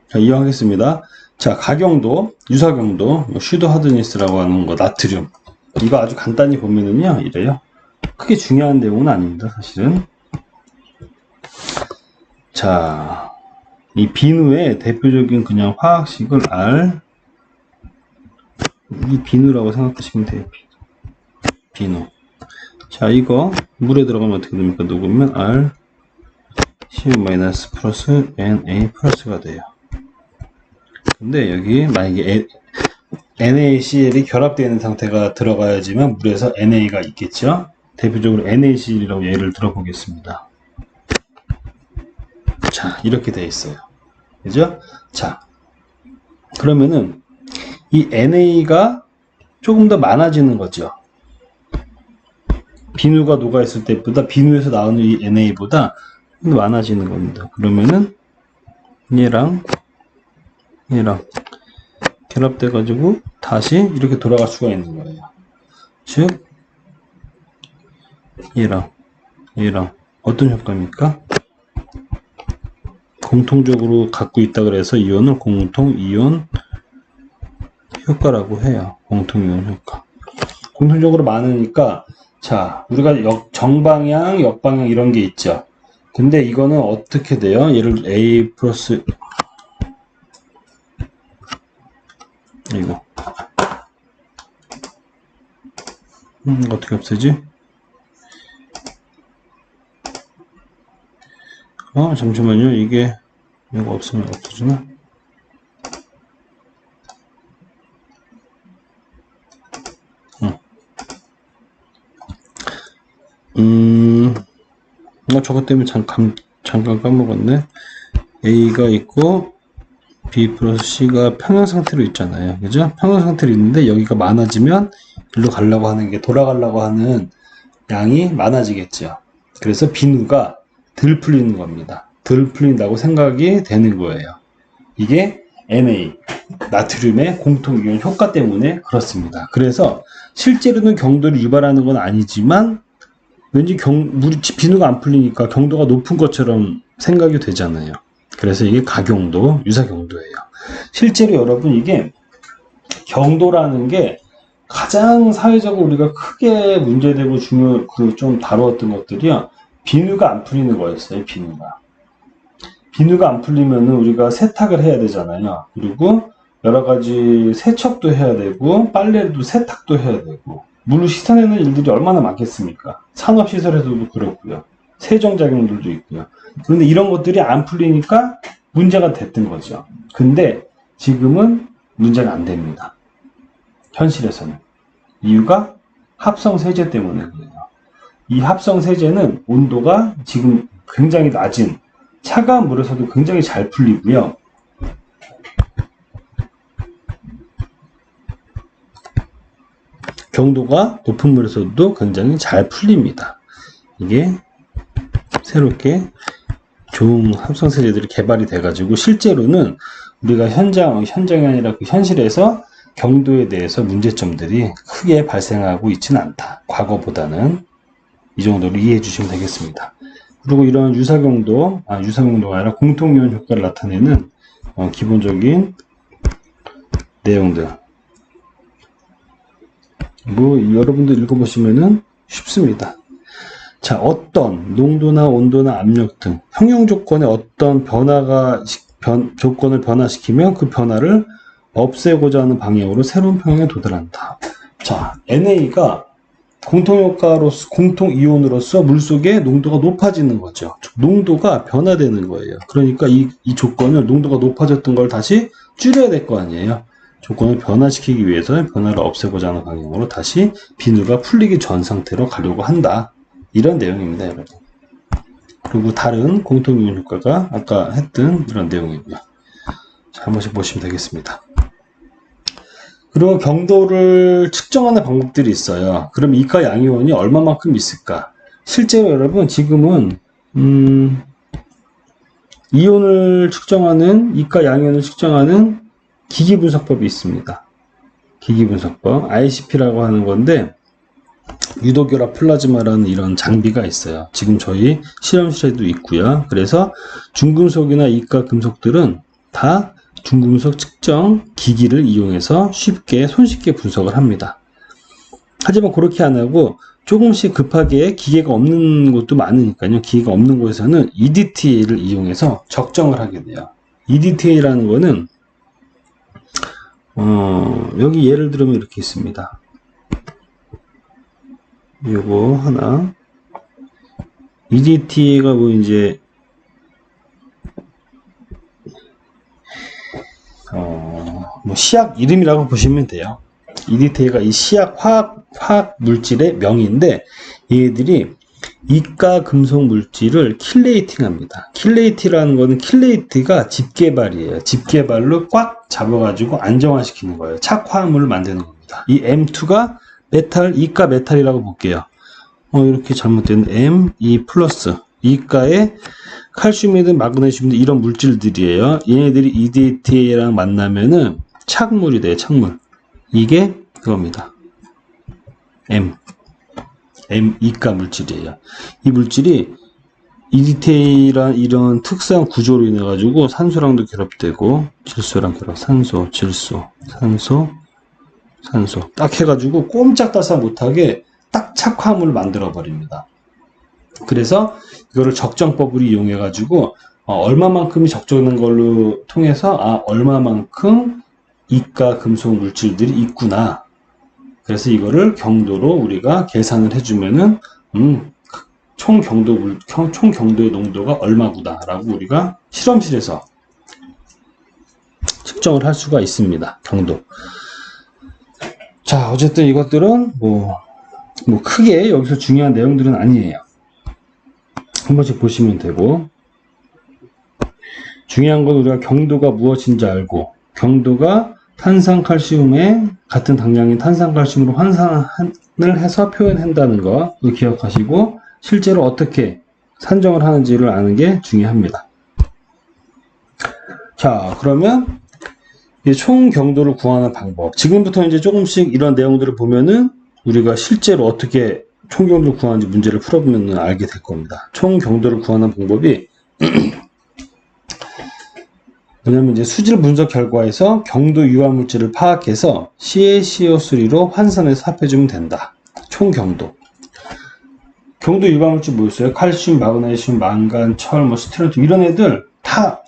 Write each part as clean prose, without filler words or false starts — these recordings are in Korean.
자, 이용하겠습니다. 자, 가경도, 유사경도, 슈도 하드니스라고 하는 거, 나트륨. 이거 아주 간단히 보면은요, 이래요. 크게 중요한 내용은 아닙니다, 사실은. 자, 이 비누의 대표적인 그냥 화학식은 R, 이 비누라고 생각하시면 돼요. 비누. 자, 이거 물에 들어가면 어떻게 됩니까? 녹으면 R, CO- 플러스 Na 플러스가 돼요. 근데 여기 만약에 NaCl이 결합되어 있는 상태가 들어가야지만 물에서 Na가 있겠죠? 대표적으로 NaCl이라고 예를 들어보겠습니다. 자, 이렇게 되어 있어요. 그죠? 자, 그러면은 이 NA가 조금 더 많아지는 거죠. 비누가 녹아있을 때보다, 비누에서 나오는 이 NA보다 많아지는 겁니다. 그러면은 얘랑 결합돼 가지고 다시 이렇게 돌아갈 수가 있는 거예요. 즉 얘랑 어떤 효과입니까? 공통적으로 갖고 있다 그래서 이온을 공통 이온 효과라고 해요. 공통 이온 효과. 공통적으로 많으니까, 자, 우리가 정방향, 역방향 이런 게 있죠. 근데 이거는 어떻게 돼요? 예를 들어 A 플러스 이거 어떻게 없애지? 잠시만요. 이거 없으면 없어지나? 저것 때문에 잠깐 까먹었네. A가 있고 B 플러스 C가 평행 상태로 있잖아요. 그죠? 평행 상태로 있는데 여기가 많아지면 일로 가려고 하는 게, 돌아가려고 하는 양이 많아지겠죠. 그래서 비누가 덜 풀리는 겁니다. 덜 풀린다고 생각이 되는 거예요. 이게 Na, 나트륨의 공통이온 효과 때문에 그렇습니다. 그래서 실제로는 경도를 유발하는 건 아니지만 왠지 비누가 안 풀리니까 경도가 높은 것처럼 생각이 되잖아요. 그래서 이게 가경도, 유사경도예요. 실제로 여러분 이게 경도라는 게 가장 사회적으로 우리가 크게 문제되고 좀 다루었던 것들이요. 비누가 안 풀리는 거였어요, 비누가. 비누가 안 풀리면은 우리가 세탁을 해야 되잖아요. 그리고 여러 가지 세척도 해야 되고, 빨래도 세탁도 해야 되고, 물을 씻어내는 일들이 얼마나 많겠습니까? 산업시설에서도 그렇고요. 세정작용들도 있고요. 그런데 이런 것들이 안 풀리니까 문제가 됐던 거죠. 근데 지금은 문제가 안 됩니다. 현실에서는. 이유가 합성세제 때문에 그래요. 이 합성세제는 온도가 지금 굉장히 낮은 차가운 물에서도 굉장히 잘 풀리고요. 경도가 높은 물에서도 굉장히 잘 풀립니다. 이게 새롭게 좋은 합성세제들이 개발이 돼가지고 실제로는 우리가 현장이 아니라 그 현실에서 경도에 대해서 문제점들이 크게 발생하고 있지는 않다. 과거보다는 이 정도로 이해해 주시면 되겠습니다. 그리고 이런 유사경도가 아니라 공통이온 효과를 나타내는 기본적인 내용들. 여러분들 읽어보시면은 쉽습니다. 자, 어떤 농도나 온도나 압력 등 평형 조건의 어떤 조건을 변화시키면 그 변화를 없애고자 하는 방향으로 새로운 평형에 도달한다. 자, NA가 공통이온으로서 물속의 농도가 높아지는 거죠. 농도가 변화되는 거예요. 그러니까 이 조건을, 농도가 높아졌던 걸 다시 줄여야 될 거 아니에요. 조건을 변화시키기 위해서 변화를 없애고자 하는 방향으로 다시 비누가 풀리기 전 상태로 가려고 한다. 이런 내용입니다, 여러분. 그리고 다른 공통이온 효과가 아까 했던 이런 내용이고요. 자, 한 번씩 보시면 되겠습니다. 그리고 경도를 측정하는 방법들이 있어요. 그럼 이가 양이온이 얼마만큼 있을까? 실제로 여러분 지금은 이온을 측정하는, 이가 양이온을 측정하는 기기 분석법이 있습니다. 기기 분석법, ICP라고 하는 건데, 유도결합 플라즈마라는 이런 장비가 있어요. 지금 저희 실험실에도 있고요. 그래서 중금속이나 이가 금속들은 다 중금속 측정 기기를 이용해서 손쉽게 분석을 합니다. 하지만 그렇게 안 하고 조금씩 급하게 기계가 없는 곳도 많으니까요. 기계가 없는 곳에서는 EDTA를 이용해서 적정을 하게 돼요. EDTA라는 거는 여기 예를 들면 이렇게 있습니다. 요거 하나. EDTA가 뭐 이제 뭐 시약 이름이라고 보시면 돼요. EDTA가 이 시약 화학 물질의 명인데 얘들이 이가 금속 물질을 킬레이팅 합니다. 킬레이트라는 거는 킬레이트가 집게발이에요. 집게발로 꽉 잡아가지고 안정화시키는 거예요. 착화물을 만드는 겁니다. 이 M2가 이가 메탈이라고 볼게요. 이렇게 잘못된 Me 플러스 이가에 칼슘이든 마그네슘이든 이런 물질들이에요. 얘네들이 EDTA랑 만나면은 착물이 돼요. 착물. 이게 그겁니다. 이가 물질이에요. 이 물질이 EDTA란 이런 특수한 구조로 인해 가지고 산소랑도 결합되고 질소랑 결합, 산소, 질소, 산소 딱 해가지고 꼼짝달싹 못하게 딱 착화물을 만들어 버립니다. 그래서 이거를 적정법을 이용해 가지고 얼마만큼이 적정한 걸로 통해서 얼마만큼 이가 금속 물질들이 있구나. 그래서 이거를 경도로 우리가 계산을 해주면은 총 경도의 농도가 얼마구나 라고 우리가 실험실에서 측정을 할 수가 있습니다. 경도. 자, 어쨌든 이것들은 뭐 크게 여기서 중요한 내용들은 아니에요. 한 번씩 보시면 되고, 중요한 건 우리가 경도가 무엇인지 알고, 경도가 탄산칼슘에 같은 당량인 탄산칼슘으로 환산을 해서 표현한다는 거 기억하시고, 실제로 어떻게 산정을 하는지를 아는 게 중요합니다. 자, 그러면 총 경도를 구하는 방법. 지금부터 이제 조금씩 이런 내용들을 보면은 우리가 실제로 어떻게 총 경도를 구하는지 문제를 풀어보면 알게 될 겁니다. 총 경도를 구하는 방법이 왜냐면 이제 수질 분석 결과에서 경도 유화 물질을 파악해서 CaCO3로 환산해서 합해주면 된다. 총 경도. 경도 유화 물질 뭐였어요? 칼슘, 마그네슘, 망간, 철, 스테론튬 이런 애들 다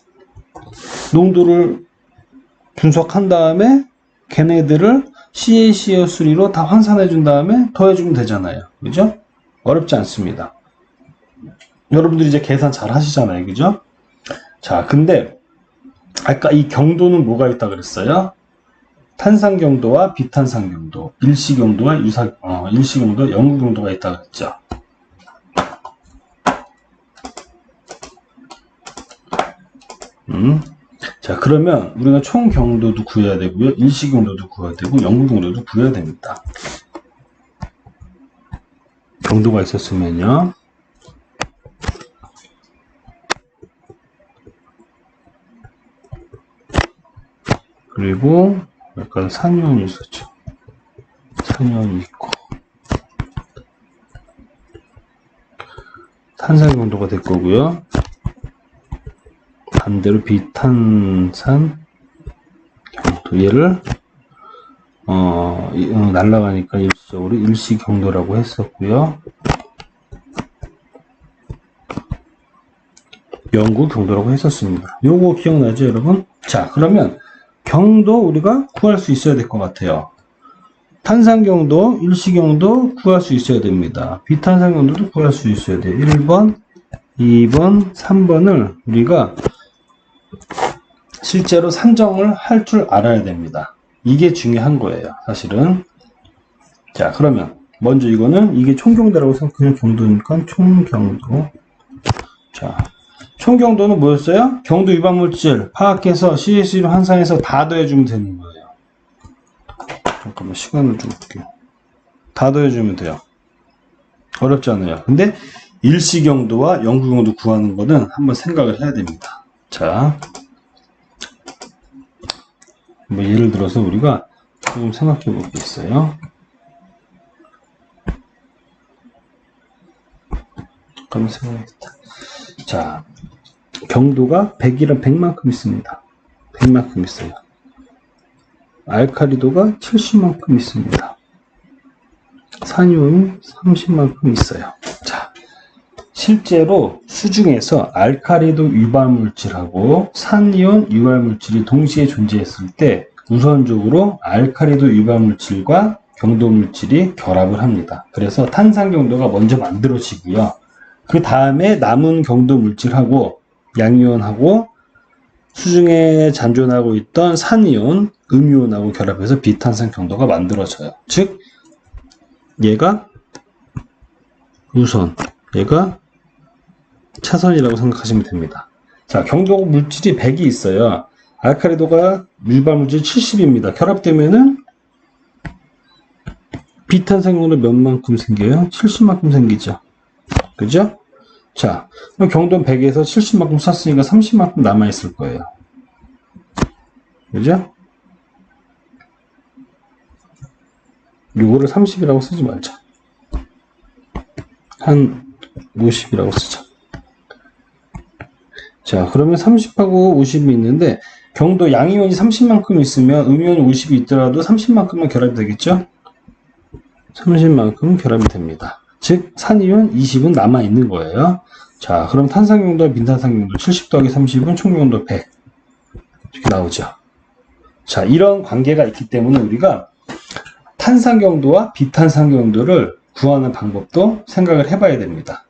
농도를 분석한 다음에 걔네들을 CaCO3로 다 환산해 준 다음에 더해주면 되잖아요. 그죠? 어렵지 않습니다. 여러분들이 이제 계산 잘 하시잖아요. 그죠? 자, 근데 아까 이 경도는 뭐가 있다 그랬어요? 탄산 경도와 비탄산 경도, 일시 경도와 일시 경도, 영구 경도가 있다 그랬죠. 자, 그러면 우리가 총 경도도 구해야 되고요. 일시 경도도 구해야 되고, 영구 경도도 구해야 됩니다. 경도가 있었으면요. 그리고 약간 산이온이 있었죠. 산이온이 있고 탄산 경도가 될 거고요. 반대로 비탄산 경도 얘를 날아가니까 일시적으로 일시 경도라고 했었고요. 영구 경도라고 했었습니다. 요거 기억나죠, 여러분? 자, 그러면 경도 우리가 구할 수 있어야 될 것 같아요. 탄산 경도, 일시 경도 구할 수 있어야 됩니다. 비탄산 경도도 구할 수 있어야 돼요. 1번, 2번, 3번을 우리가 실제로 산정을 할 줄 알아야 됩니다. 이게 중요한 거예요, 사실은. 자, 그러면 먼저 이게 총경도라고 생각해요. 경도니까 총경도. 자, 총경도는 뭐였어요? 경도 유방물질 파악해서 CaCO3로 환산해서 다 더해주면 되는 거예요. 잠깐만 시간을 좀 볼게요. 다 더해주면 돼요. 어렵지 않아요. 근데 일시경도와 영구경도 구하는 거는 한번 생각을 해야 됩니다. 자, 뭐 예를 들어서 우리가 조금 생각해 볼 게 있어요. 잠깐만 생각해야겠다. 자, 경도가 100이랑 100만큼 있습니다. 100만큼 있어요. 알카리도가 70만큼 있습니다. 산이온이 30만큼 있어요. 자, 실제로 수중에서 알카리도 유발물질하고 산이온 유발물질이 동시에 존재했을 때 우선적으로 알카리도 유발물질과 경도물질이 결합을 합니다. 그래서 탄산경도가 먼저 만들어지고요. 그 다음에 남은 경도물질하고 양이온하고 수중에 잔존하고 있던 산이온, 음이온하고 결합해서 비탄산경도가 만들어져요. 즉 얘가 우선, 얘가 차선이라고 생각하시면 됩니다. 자, 경도 물질이 100이 있어요. 알카리도가 유발물질 70입니다. 결합되면은 비탄산경도 몇 만큼 생겨요? 70만큼 생기죠. 그죠? 자, 경도 100에서 70만큼 샀으니까 30만큼 남아있을 거예요. 그죠? 요거를 30이라고 쓰지 말자. 한 50이라고 쓰자. 자, 그러면 30하고 50이 있는데 경도 양이온이 30만큼 있으면 음이온이 50이 있더라도 30만큼만 결합이 되겠죠? 30만큼 결합이 됩니다. 즉 산이온 20은 남아있는 거예요. 자, 그럼 탄산경도와 빈탄산경도 70 더하기 30은 총경도 100 이렇게 나오죠. 자, 이런 관계가 있기 때문에 우리가 탄산경도와 비탄산경도를 구하는 방법도 생각을 해봐야 됩니다.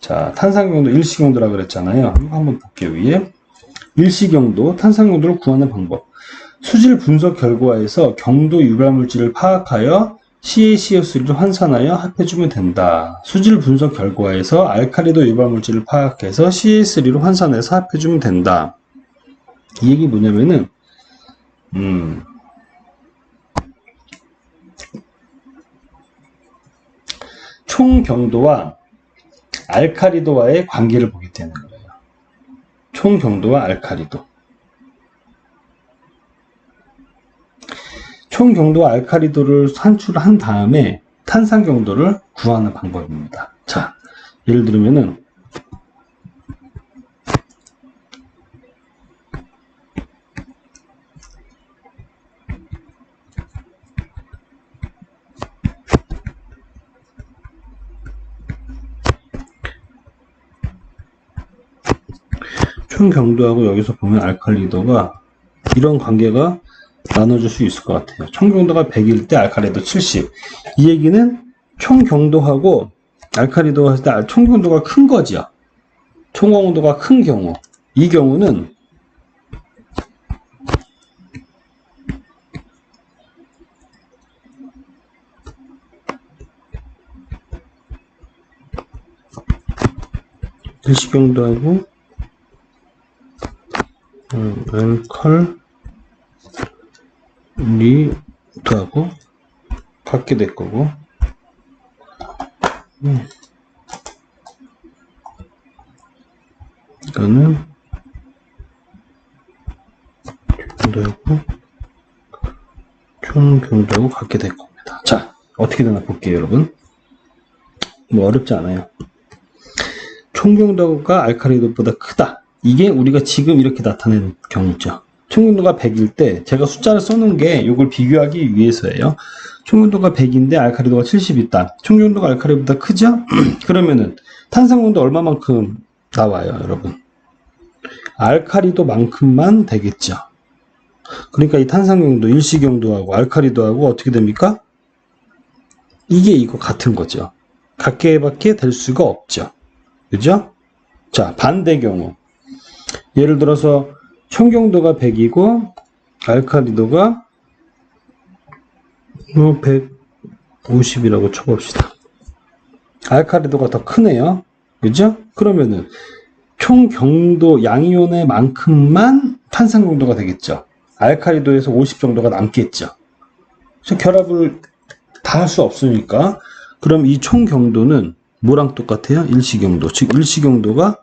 자, 탄산경도 일시경도라 그랬잖아요. 이거 한번 볼게요. 위에 일시경도 탄산경도를 구하는 방법. 수질 분석 결과에서 경도 유발물질을 파악하여 CaCO3를 환산하여 합해주면 된다. 수질 분석 결과에서 알카리도 유발물질을 파악해서 CaCO3를 환산해서 합해주면 된다. 이 얘기 뭐냐면은 총 경도와 알카리도와의 관계를 보게 되는 거예요. 총 경도와 알카리도. 총 경도와 알카리도를 산출한 다음에 탄산 경도를 구하는 방법입니다. 자, 예를 들면은 총 경도하고 여기서 보면 알칼리도가 이런 관계가 나눠줄 수 있을 것 같아요. 총 경도가 100일 때 알칼리도 70. 이 얘기는 총 경도하고 알칼리도가 했을 때 총 경도가 큰 거죠. 총 경도가 큰 경우. 이 경우는 일시경도하고 알칼리도하고 같게 될 거고 이거는 경도하고 총 경도하고 같게 될 겁니다. 자, 어떻게 되나 볼게요, 여러분. 뭐 어렵지 않아요. 총 경도가 알칼리도보다 크다. 이게 우리가 지금 이렇게 나타낸 경우죠. 총 경도가 100일 때 제가 숫자를 써놓은 게 이걸 비교하기 위해서예요. 총 경도가 100인데 알칼리도가 70 있다. 총 경도가 알칼리보다 크죠? 그러면은 탄산 경도 얼마만큼 나와요, 여러분? 알칼리도만큼만 되겠죠. 그러니까 이 탄산 경도, 일시 경도하고 알칼리도하고 어떻게 됩니까? 이게 이거 같은 거죠. 같게밖에 될 수가 없죠. 그죠? 자, 반대 경우. 예를 들어서 총 경도가 100이고 알칼리도가 150이라고 쳐봅시다. 알칼리도가 더 크네요. 그죠? 그러면은 총 경도 양이온의 만큼만 탄산 경도가 되겠죠. 알칼리도에서 50 정도가 남겠죠. 그래서 결합을 다 할 수 없으니까 그럼 이 총 경도는 뭐랑 똑같아요? 일시경도. 즉 일시경도가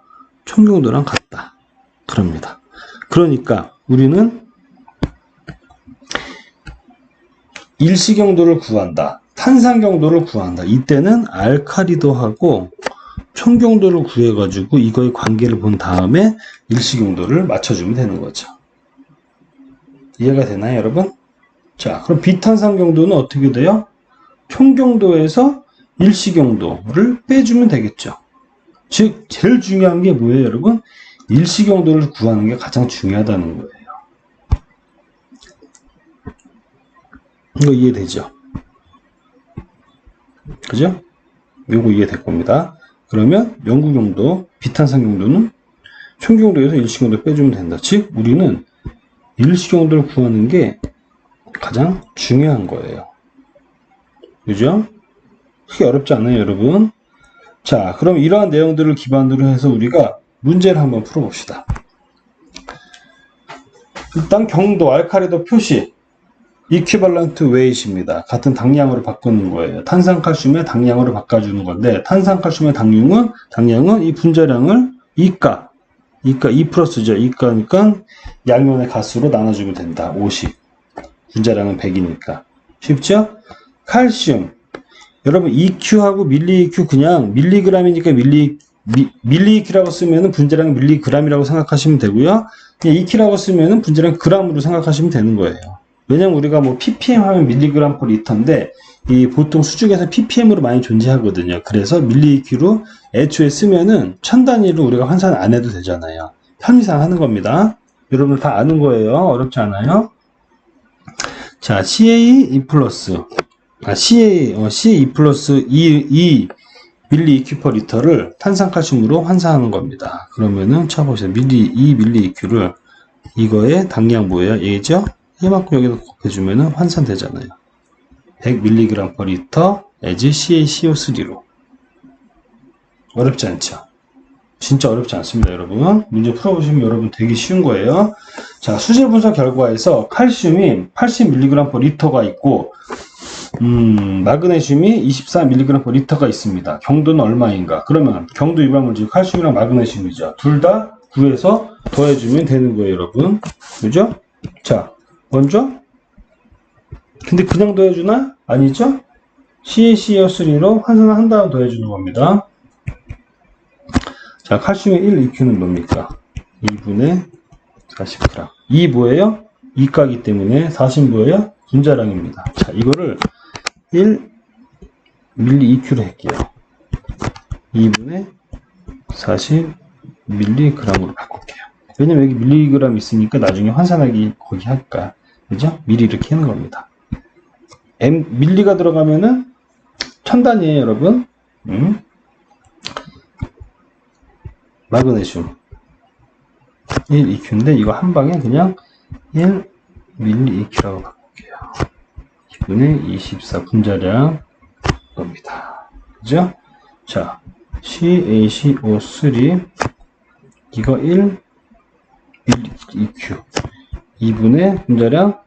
총 경도랑 같다. 그럽니다. 그러니까 우리는 일시경도를 구한다. 탄산경도를 구한다. 이때는 알칼리도하고 총경도를 구해가지고 이거의 관계를 본 다음에 일시경도를 맞춰주면 되는 거죠. 이해가 되나요, 여러분? 자, 그럼 비탄산 경도는 어떻게 돼요? 총경도에서 일시경도를 빼주면 되겠죠. 즉, 제일 중요한 게 뭐예요, 여러분? 일시경도를 구하는 게 가장 중요하다는 거예요. 이거 이해되죠? 그죠? 요거 이해될 겁니다. 그러면 영구경도, 비탄산 경도는 총경도에서 일시경도 빼주면 된다. 즉, 우리는 일시경도를 구하는 게 가장 중요한 거예요. 그죠? 크게 어렵지 않아요, 여러분? 자, 그럼 이러한 내용들을 기반으로 해서 우리가 문제를 한번 풀어봅시다. 일단 경도, 알카리도 표시, 이퀴발런트 웨이트입니다. 같은 당량으로 바꾸는 거예요. 탄산칼슘의 당량으로 바꿔주는 건데, 탄산칼슘의 당량은 이 분자량을 이가 2 플러스죠. 이가니까 양면의 가수로 나눠주면 된다. 50. 분자량은 100이니까. 쉽죠? 칼슘. 여러분, EQ하고 밀리 EQ 그냥 밀리그램이니까 밀리 EQ라고 쓰면은 분자량 밀리그램이라고 생각하시면 되고요. 그냥 EQ라고 쓰면은 분자량 그램으로 생각하시면 되는 거예요. 왜냐면 우리가 뭐 ppm 하면 밀리그램 퍼 리터인데 이 보통 수중에서 ppm으로 많이 존재하거든요. 그래서 밀리 EQ로 애초에 쓰면은 천 단위로 우리가 환산 안 해도 되잖아요. 편의상 하는 겁니다. 여러분들 다 아는 거예요. 어렵지 않아요? 자, CA2 플러스 CA2 플러스 2 밀리 EQ 퍼 리터를 탄산칼슘으로 환산하는 겁니다. 그러면은 쳐보세요. 2 밀리 EQ를 이거의 당량 뭐예요? 얘죠? 이만큼 여기다 곱해주면은 환산되잖아요. 100mg per liter as CaCO3로. 어렵지 않죠? 진짜 어렵지 않습니다, 여러분. 문제 풀어보시면 여러분 되게 쉬운 거예요. 자, 수질 분석 결과에서 칼슘이 80mg per liter가 있고, 마그네슘이 24mg per liter가 있습니다. 경도는 얼마인가? 그러면 경도 유발물질 칼슘이랑 마그네슘이죠. 둘 다 구해서 더해주면 되는 거예요, 여러분. 그죠? 자, 먼저 근데 그냥 더해주나? 아니죠? CaCO3로 환산을 한 다음 더해주는 겁니다. 자, 칼슘의 1 EQ는 뭡니까? 2분의 40g. 2 뭐예요? 2가기 때문에 40 뭐예요? 분자량입니다. 자, 이거를 1 밀리 EQ로 할게요. 2분의 40 밀리그램으로 바꿀게요. 왜냐면 여기 밀리그램 있으니까 나중에 환산하기 거기 할까. 그죠? 미리 이렇게 하는 겁니다. 밀리가 들어가면은 천 단위에요, 여러분. 마그네슘 1 EQ인데 이거 한 방에 그냥 1 밀리 EQ라고 바꿀게요. 2분의 24 분자량 겁니다. 그죠? 자, CaCO3 이거 1 밀리 EQ 2분의 분자량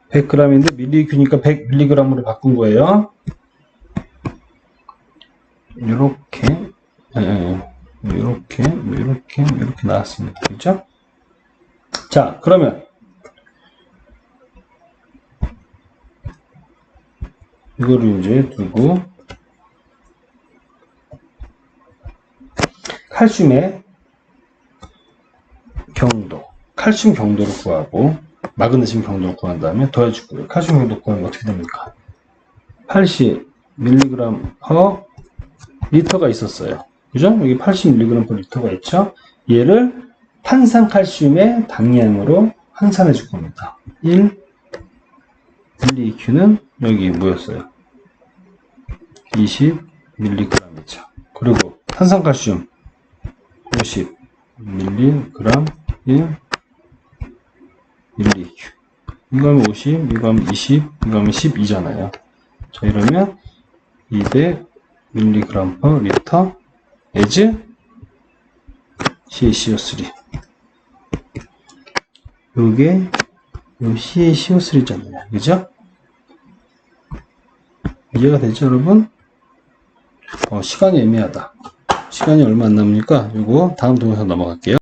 100g인데 밀리 EQ니까 100mg으로 바꾼 거예요. 이렇게 이렇게 나왔습니다. 그죠? 자, 그러면 이거를 이제 두고 칼슘의 경도, 칼슘 경도를 구하고 마그네슘 경도를 구한 다음에 더해줄 거예요. 칼슘 경도 구하면 어떻게 됩니까? 80mg per 리터가 있었어요. 그죠? 여기 80mg per 리터가 있죠? 얘를 탄산칼슘의 당량으로 환산해 줄 겁니다. 1 밀리 EQ는 여기 뭐였어요? 20mg이죠. 그리고 탄산칼슘 50mg 1 밀리 EQ. 이거 하면 50, 이거 하면 20, 이거 하면 12잖아요. 자, 이러면 200mg per liter as CaCO3. 요게 요 CaCO3잖아요. 그죠? 이해가 되죠, 여러분? 시간이 애매하다. 시간이 얼마 안 남으니까 요거 다음 동영상 넘어갈게요.